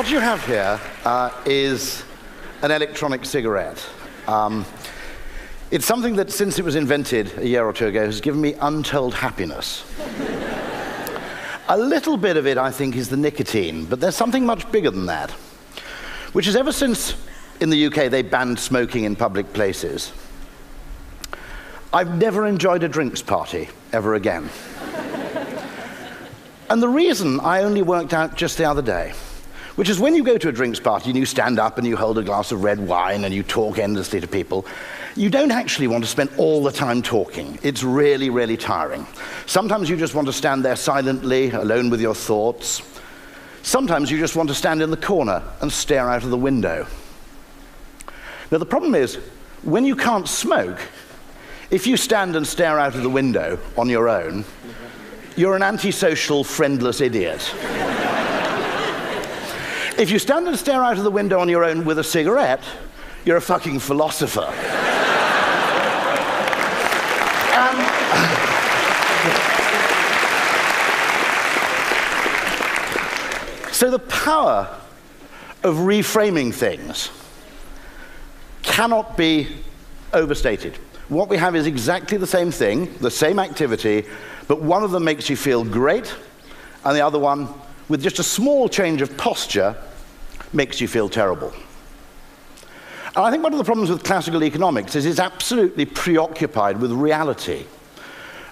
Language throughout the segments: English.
What you have here is an electronic cigarette. It's something that, since it was invented a year or two ago, has given me untold happiness. A little bit of it, I think, is the nicotine, but there's something much bigger than that, which is ever since, in the UK, they banned smoking in public places, I've never enjoyed a drinks party ever again. And the reason I only worked out just the other day, which is when you go to a drinks party and you stand up and you hold a glass of red wine and you talk endlessly to people, you don't actually want to spend all the time talking. It's really, really tiring. Sometimes you just want to stand there silently, alone with your thoughts. Sometimes you just want to stand in the corner and stare out of the window. Now, the problem is, when you can't smoke, if you stand and stare out of the window on your own, you're an antisocial, friendless idiot. If you stand and stare out of the window on your own with a cigarette, you're a fucking philosopher. So the power of reframing things cannot be overstated. What we have is exactly the same thing, the same activity, but one of them makes you feel great, and the other one, with just a small change of posture, makes you feel terrible. And I think one of the problems with classical economics is it's absolutely preoccupied with reality.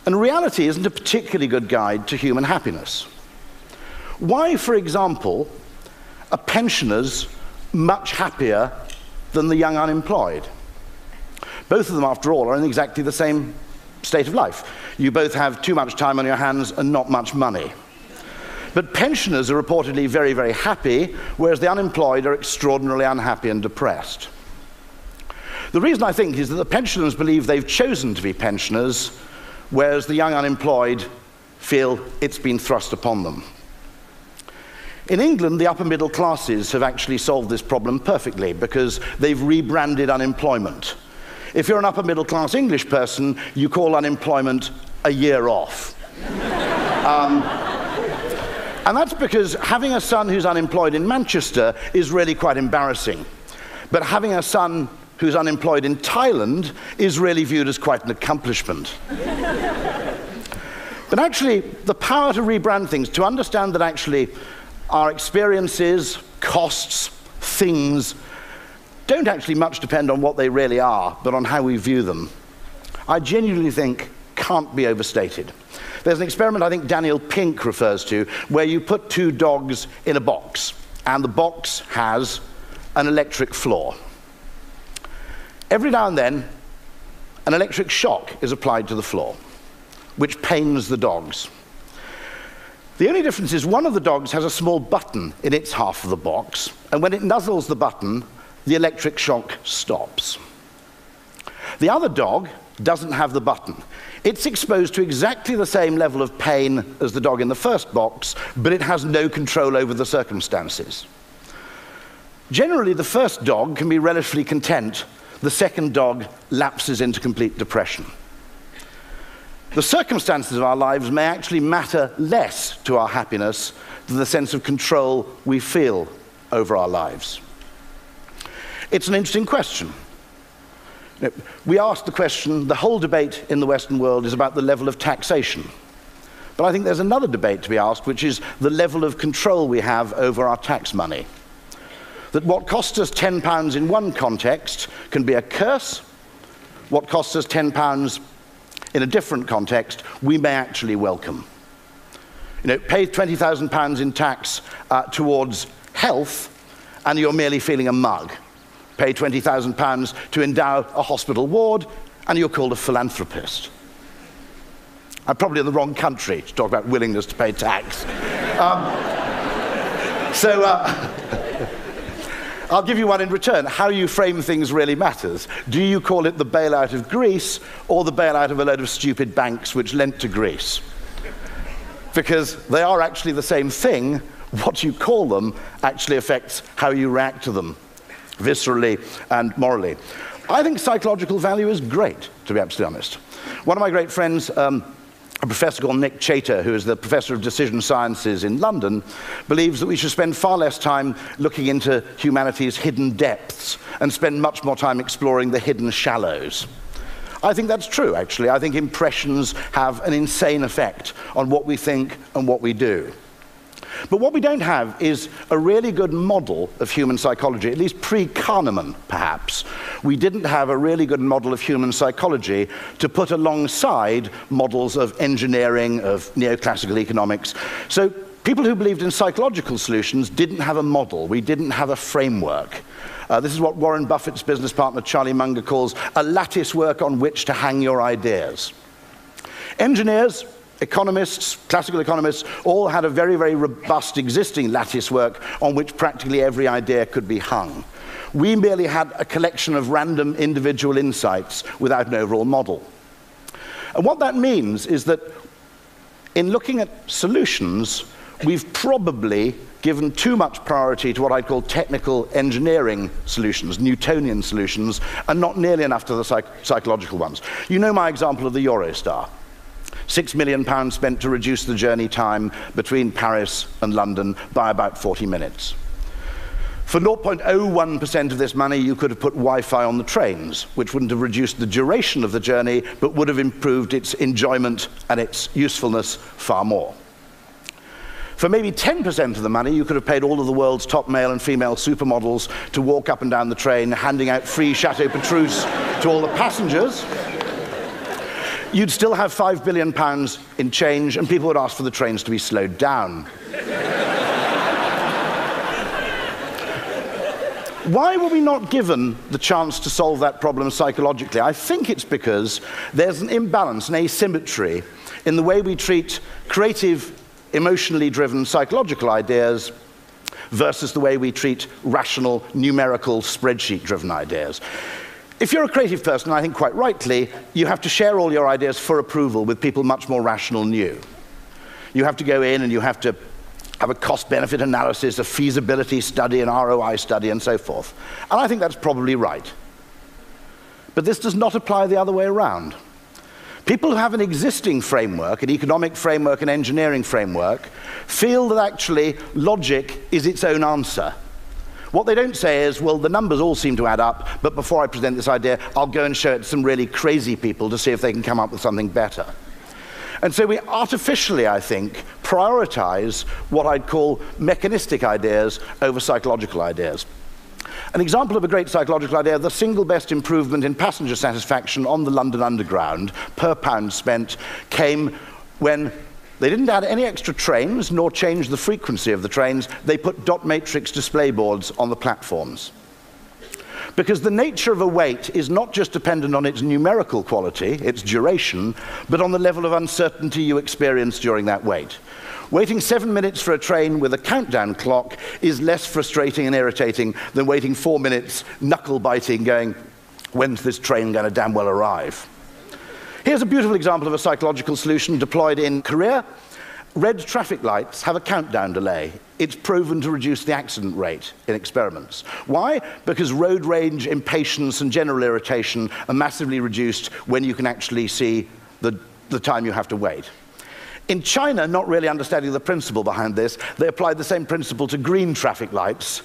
And reality isn't a particularly good guide to human happiness. Why, for example, are pensioners much happier than the young unemployed? Both of them, after all, are in exactly the same state of life. You both have too much time on your hands and not much money. But pensioners are reportedly very, very happy, whereas the unemployed are extraordinarily unhappy and depressed. The reason, I think, is that the pensioners believe they've chosen to be pensioners, whereas the young unemployed feel it's been thrust upon them. In England, the upper middle classes have actually solved this problem perfectly because they've rebranded unemployment. If you're an upper middle class English person, you call unemployment a year off. And that's because having a son who's unemployed in Manchester is really quite embarrassing. But having a son who's unemployed in Thailand is really viewed as quite an accomplishment. But actually, the power to rebrand things, to understand that actually our experiences, costs, things, don't actually much depend on what they really are, but on how we view them, I genuinely think can't be overstated. There's an experiment I think Daniel Pink refers to, where you put two dogs in a box, and the box has an electric floor. Every now and then, an electric shock is applied to the floor, which pains the dogs. The only difference is one of the dogs has a small button in its half of the box, and when it nuzzles the button, the electric shock stops. The other dog doesn't have the button. It's exposed to exactly the same level of pain as the dog in the first box, but it has no control over the circumstances. Generally, the first dog can be relatively content. The second dog lapses into complete depression. The circumstances of our lives may actually matter less to our happiness than the sense of control we feel over our lives. It's an interesting question. We asked the question, the whole debate in the Western world is about the level of taxation. But I think there's another debate to be asked, which is the level of control we have over our tax money. That what costs us £10 in one context can be a curse. What costs us £10 in a different context, we may actually welcome. Pay £20,000 in tax towards health, and you're merely feeling a mug. Pay £20,000 to endow a hospital ward, and you're called a philanthropist. I'm probably in the wrong country to talk about willingness to pay tax. I'll give you one in return. How you frame things really matters. Do you call it the bailout of Greece or the bailout of a load of stupid banks which lent to Greece? Because they are actually the same thing. What you call them actually affects how you react to them, viscerally and morally. I think psychological value is great, to be absolutely honest. One of my great friends a professor called Nick Chater, who is the professor of decision sciences in London, believes that we should spend far less time looking into humanity's hidden depths and spend much more time exploring the hidden shallows. I think that's true, actually. I think impressions have an insane effect on what we think and what we do. But what we don't have is a really good model of human psychology, at least pre-Kahneman, perhaps. We didn't have a really good model of human psychology to put alongside models of engineering, of neoclassical economics. So people who believed in psychological solutions didn't have a model. We didn't have a framework. This is what Warren Buffett's business partner Charlie Munger calls a lattice work on which to hang your ideas. Engineers, economists, classical economists, all had a very, very robust existing lattice work on which practically every idea could be hung. We merely had a collection of random individual insights without an overall model. And what that means is that in looking at solutions, we've probably given too much priority to what I'd call technical engineering solutions, Newtonian solutions, and not nearly enough to the psychological ones. You know my example of the Eurostar. £6 million spent to reduce the journey time between Paris and London by about 40 minutes. For 0.01% of this money, you could have put Wi-Fi on the trains, which wouldn't have reduced the duration of the journey, but would have improved its enjoyment and its usefulness far more. For maybe 10% of the money, you could have paid all of the world's top male and female supermodels to walk up and down the train, handing out free Chateau Petrus to all the passengers. You'd still have £5 billion in change, and people would ask for the trains to be slowed down. Why were we not given the chance to solve that problem psychologically? I think it's because there's an imbalance, an asymmetry, in the way we treat creative, emotionally driven psychological ideas versus the way we treat rational, numerical, spreadsheet-driven ideas. If you're a creative person, I think quite rightly, you have to share all your ideas for approval with people much more rational than you. You have to go in and you have to have a cost-benefit analysis, a feasibility study, an ROI study, and so forth. And I think that's probably right. But this does not apply the other way around. People who have an existing framework, an economic framework, an engineering framework, feel that actually logic is its own answer. What they don't say is, well, the numbers all seem to add up, but before I present this idea, I'll go and show it to some really crazy people to see if they can come up with something better. And so we artificially, I think, prioritize what I'd call mechanistic ideas over psychological ideas. An example of a great psychological idea, the single best improvement in passenger satisfaction on the London Underground per pound spent came when they didn't add any extra trains nor change the frequency of the trains. They put dot matrix display boards on the platforms. Because the nature of a wait is not just dependent on its numerical quality, its duration, but on the level of uncertainty you experience during that wait. Waiting 7 minutes for a train with a countdown clock is less frustrating and irritating than waiting 4 minutes, knuckle-biting, going, when's this train going to damn well arrive? Here's a beautiful example of a psychological solution deployed in Korea. Red traffic lights have a countdown delay. It's proven to reduce the accident rate in experiments. Why? Because road rage, impatience, and general irritation are massively reduced when you can actually see the time you have to wait. In China, not really understanding the principle behind this, they applied the same principle to green traffic lights.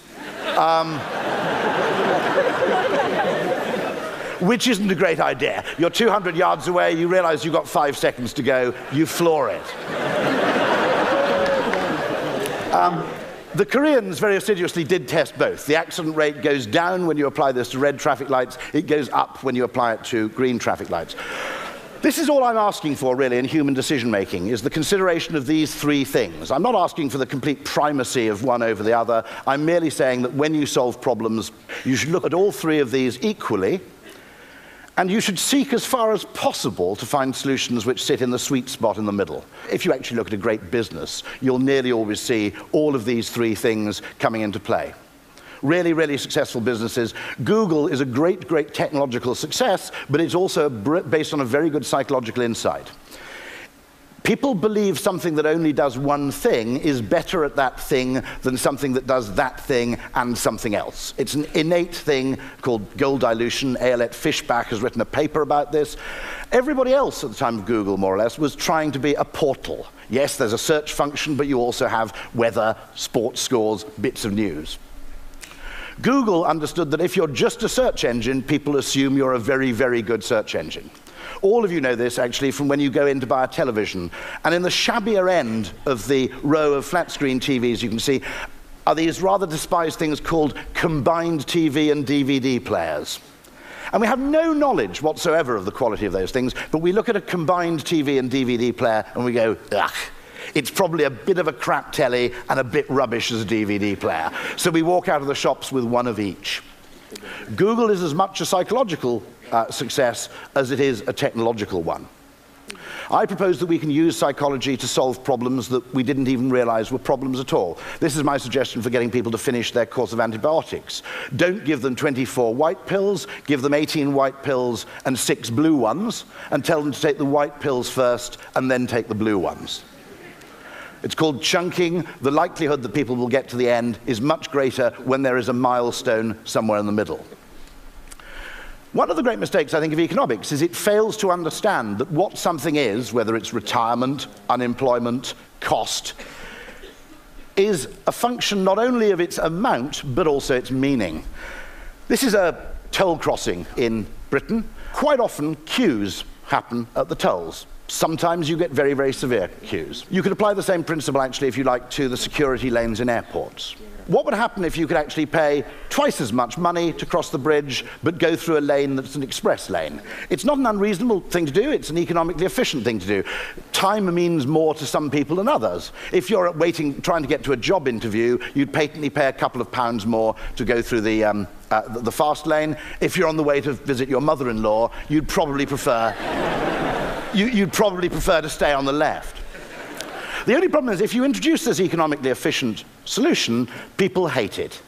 Which isn't a great idea. You're 200 yards away, you realize you've got 5 seconds to go, you floor it. The Koreans very assiduously did test both. The accident rate goes down when you apply this to red traffic lights, it goes up when you apply it to green traffic lights. This is all I'm asking for, really, in human decision-making, is the consideration of these three things. I'm not asking for the complete primacy of one over the other. I'm merely saying that when you solve problems, you should look at all three of these equally, and you should seek as far as possible to find solutions which sit in the sweet spot in the middle. If you actually look at a great business, you'll nearly always see all of these three things coming into play. Really, really successful businesses. Google is a great, great technological success, but it's also based on a very good psychological insight. People believe something that only does one thing is better at that thing than something that does that thing and something else. It's an innate thing called goal dilution. Ayelet Fishbach has written a paper about this. Everybody else at the time of Google, more or less, was trying to be a portal. Yes, there's a search function, but you also have weather, sports scores, bits of news. Google understood that if you're just a search engine, people assume you're a very, very good search engine. All of you know this, actually, from when you go in to buy a television. And in the shabbier end of the row of flat-screen TVs, you can see, are these rather despised things called combined TV and DVD players. And we have no knowledge whatsoever of the quality of those things, but we look at a combined TV and DVD player and we go, ugh, it's probably a bit of a crap telly and a bit rubbish as a DVD player. So we walk out of the shops with one of each. Google is as much a psychological success as it is a technological one. I propose that we can use psychology to solve problems that we didn't even realize were problems at all. This is my suggestion for getting people to finish their course of antibiotics. Don't give them 24 white pills, give them 18 white pills and 6 blue ones, and tell them to take the white pills first and then take the blue ones. It's called chunking. The likelihood that people will get to the end is much greater when there is a milestone somewhere in the middle. One of the great mistakes, I think, of economics is it fails to understand that what something is, whether it's retirement, unemployment, cost, is a function not only of its amount, but also its meaning. This is a toll crossing in Britain. Quite often, queues happen at the tolls. Sometimes you get very, very severe queues. You could apply the same principle, actually, if you like, to the security lanes in airports. What would happen if you could actually pay twice as much money to cross the bridge, but go through a lane that's an express lane? It's not an unreasonable thing to do, it's an economically efficient thing to do. Time means more to some people than others. If you're trying to get to a job interview, you'd patently pay a couple of pounds more to go through the fast lane. If you're on the way to visit your mother-in-law, you'd probably prefer to stay on the left. The only problem is if you introduce this economically efficient solution, people hate it.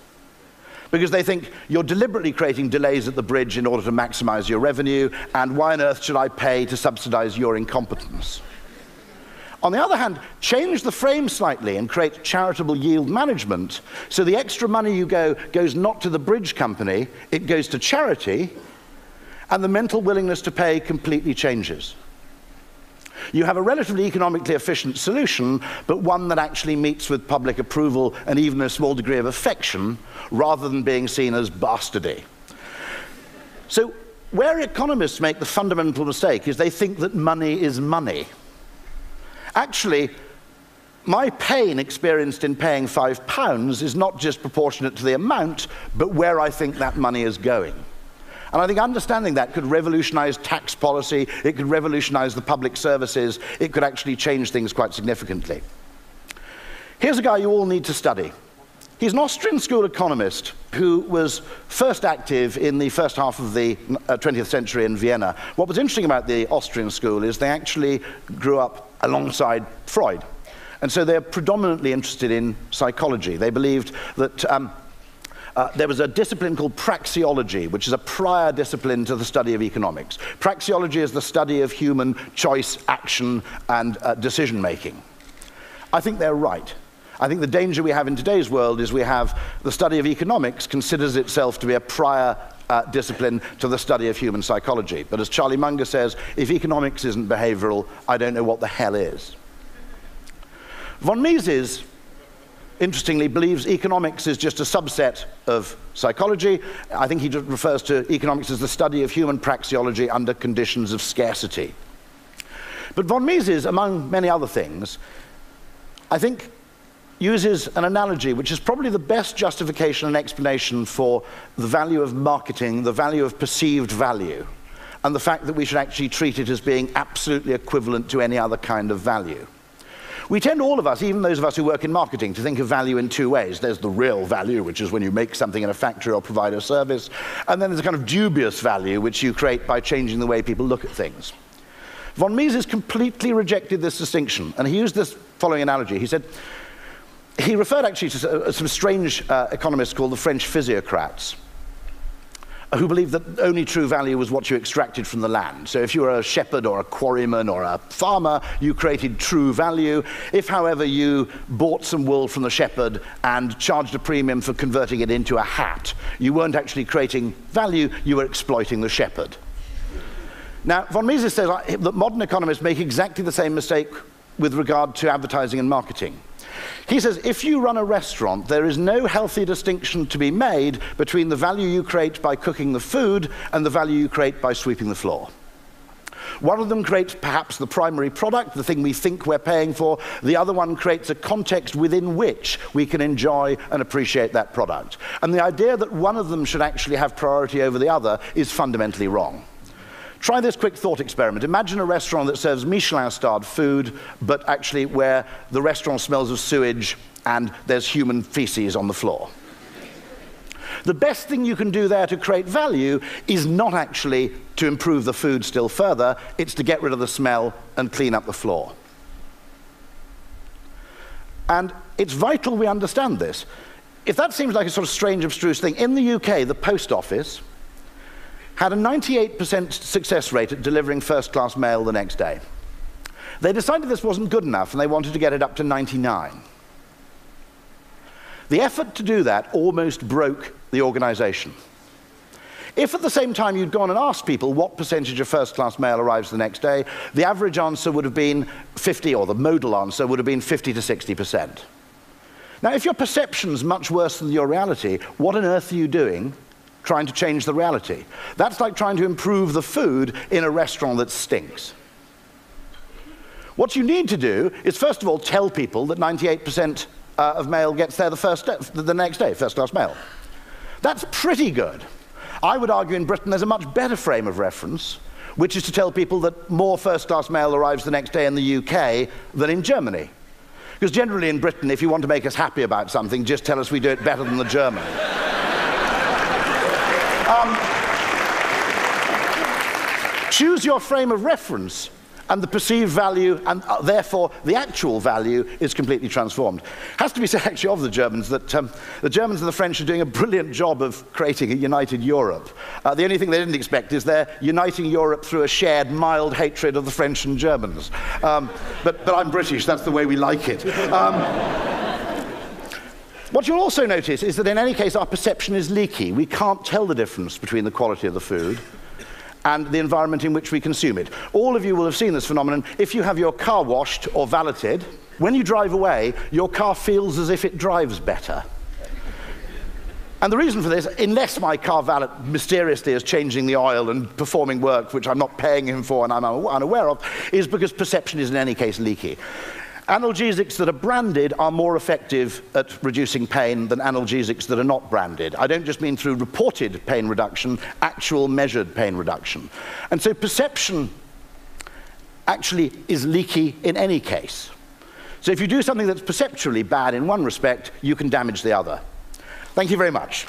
Because they think you're deliberately creating delays at the bridge in order to maximize your revenue, and why on earth should I pay to subsidize your incompetence? On the other hand, change the frame slightly and create charitable yield management, so the extra money you goes not to the bridge company, it goes to charity, and the mental willingness to pay completely changes. You have a relatively economically efficient solution, but one that actually meets with public approval and even a small degree of affection, rather than being seen as bastardy. So where economists make the fundamental mistake is they think that money is money. Actually, my pain experienced in paying £5 is not just proportionate to the amount, but where I think that money is going. And I think understanding that could revolutionize tax policy, it could revolutionize the public services, it could actually change things quite significantly. Here's a guy you all need to study. He's an Austrian school economist who was first active in the first half of the 20th century in Vienna. What was interesting about the Austrian school is they actually grew up alongside Freud. And so they're predominantly interested in psychology. They believed that there was a discipline called praxeology, which is a prior discipline to the study of economics. Praxeology is the study of human choice, action, and decision-making. I think they're right. I think the danger we have in today's world is we have the study of economics considers itself to be a prior discipline to the study of human psychology. But as Charlie Munger says, if economics isn't behavioral, I don't know what the hell is. Von Mises, interestingly, believes economics is just a subset of psychology. I think he refers to economics as the study of human praxeology under conditions of scarcity. But von Mises, among many other things, I think uses an analogy which is probably the best justification and explanation for the value of marketing, the value of perceived value, and the fact that we should actually treat it as being absolutely equivalent to any other kind of value. We tend, all of us, even those of us who work in marketing, to think of value in two ways. There's the real value, which is when you make something in a factory or provide a service, and then there's a kind of dubious value, which you create by changing the way people look at things. Von Mises completely rejected this distinction, and he used this following analogy. He said, he referred actually to some strange economists called the French physiocrats. who believed that only true value was what you extracted from the land. So if you were a shepherd or a quarryman or a farmer, you created true value. If, however, you bought some wool from the shepherd and charged a premium for converting it into a hat, you weren't actually creating value, you were exploiting the shepherd. Now, von Mises says that modern economists make exactly the same mistake with regard to advertising and marketing. He says, if you run a restaurant, there is no healthy distinction to be made between the value you create by cooking the food and the value you create by sweeping the floor. One of them creates perhaps the primary product, the thing we think we're paying for. The other one creates a context within which we can enjoy and appreciate that product. And the idea that one of them should actually have priority over the other is fundamentally wrong. Try this quick thought experiment. Imagine a restaurant that serves Michelin-starred food, but actually where the restaurant smells of sewage and there's human feces on the floor. The best thing you can do there to create value is not actually to improve the food still further, it's to get rid of the smell and clean up the floor. And it's vital we understand this. If that seems like a sort of strange, abstruse thing, in the UK, the post office had a 98% success rate at delivering first-class mail the next day. They decided this wasn't good enough, and they wanted to get it up to 99. The effort to do that almost broke the organization. If at the same time you'd gone and asked people what percentage of first-class mail arrives the next day, the average answer would have been 50, or the modal answer would have been 50 to 60%. Now, if your perception's much worse than your reality, what on earth are you doing trying to change the reality? That's like trying to improve the food in a restaurant that stinks. What you need to do is, first of all, tell people that 98% of mail gets there the next day, first-class mail. That's pretty good. I would argue in Britain there's a much better frame of reference, which is to tell people that more first-class mail arrives the next day in the UK than in Germany. Because generally in Britain, if you want to make us happy about something, just tell us we do it better than the Germans. Choose your frame of reference, and the perceived value, and therefore the actual value, is completely transformed. It has to be said, actually, of the Germans, that the Germans and the French are doing a brilliant job of creating a united Europe. The only thing they didn't expect is they're uniting Europe through a shared mild hatred of the French and Germans. But I'm British, that's the way we like it. What you'll also notice is that in any case our perception is leaky. We can't tell the difference between the quality of the food and the environment in which we consume it. All of you will have seen this phenomenon. If you have your car washed or valeted, when you drive away, your car feels as if it drives better. And the reason for this, unless my car valet mysteriously is changing the oil and performing work which I'm not paying him for and I'm unaware of, is because perception is in any case leaky. Analgesics that are branded are more effective at reducing pain than analgesics that are not branded. I don't just mean through reported pain reduction, actual measured pain reduction. And so perception actually is leaky in any case. So if you do something that's perceptually bad in one respect, you can damage the other. Thank you very much.